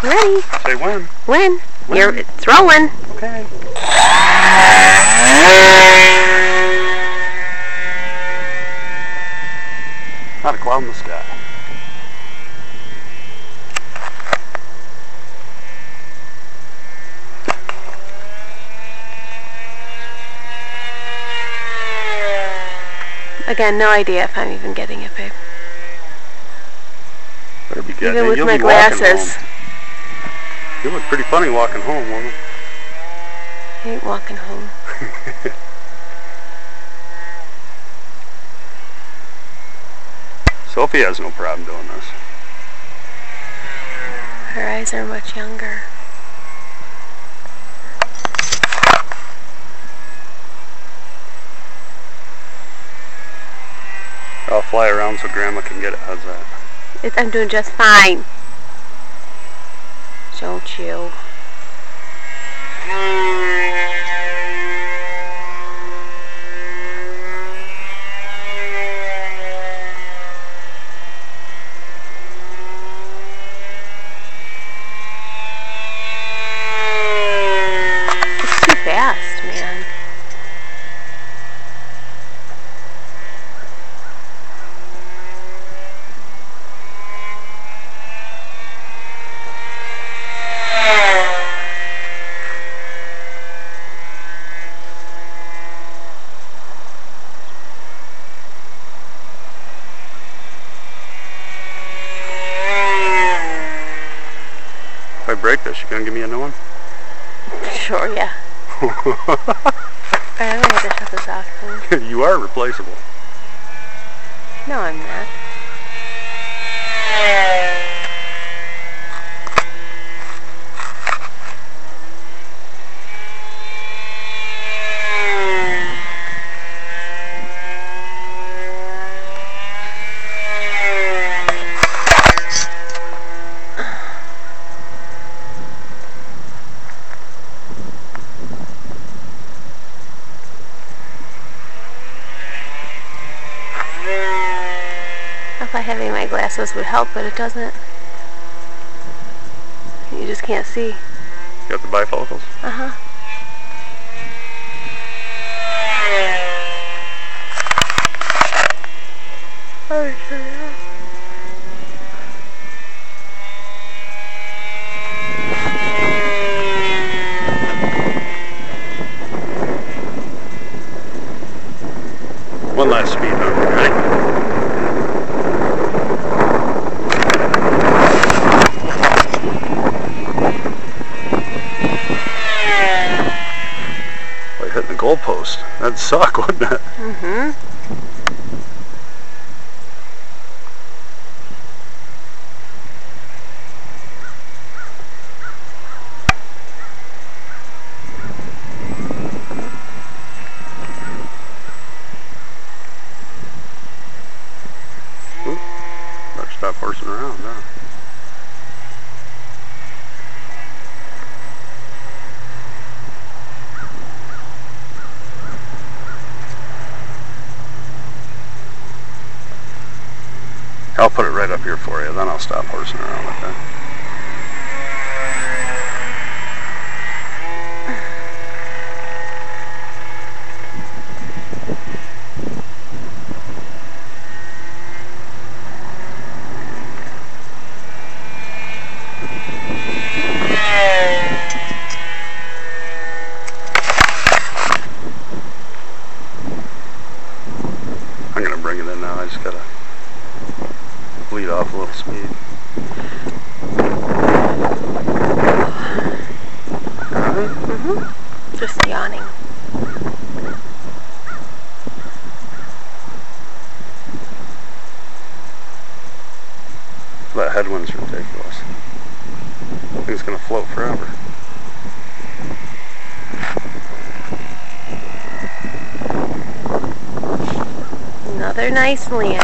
Ready? Say when. When? When? You're throwing. Okay. Not a cloud in the sky. Again, no idea if I'm even getting it, babe. Better be getting Even it. with You'll my be walking glasses. home. You look pretty funny walking home, woman. I ain't walking home. Sophie has no problem doing this. Her eyes are much younger. I'll fly around so Grandma can get it. How's that? I'm doing just fine. Don't you? It's too fast, man. If I break this, you gonna give me a new one? Sure, yeah. Alright, I'm gonna have to shut this off. You are replaceable. No, I'm not. I thought having my glasses would help, but it doesn't. You just can't see. You got the bifocals? Uh-huh. Oh, sure is. One last speed bump, right? Like hitting the goalpost. That'd suck, wouldn't it? Mm-hmm. Better stop horsing around, huh? I'll put it right up here for you, then I'll stop horsing around with that. I'm gonna bring it in now, I just gotta bleed off a little speed. Alright? Mm-hmm. Just yawning. That headwind's ridiculous. I think it's gonna float forever. Another nice land.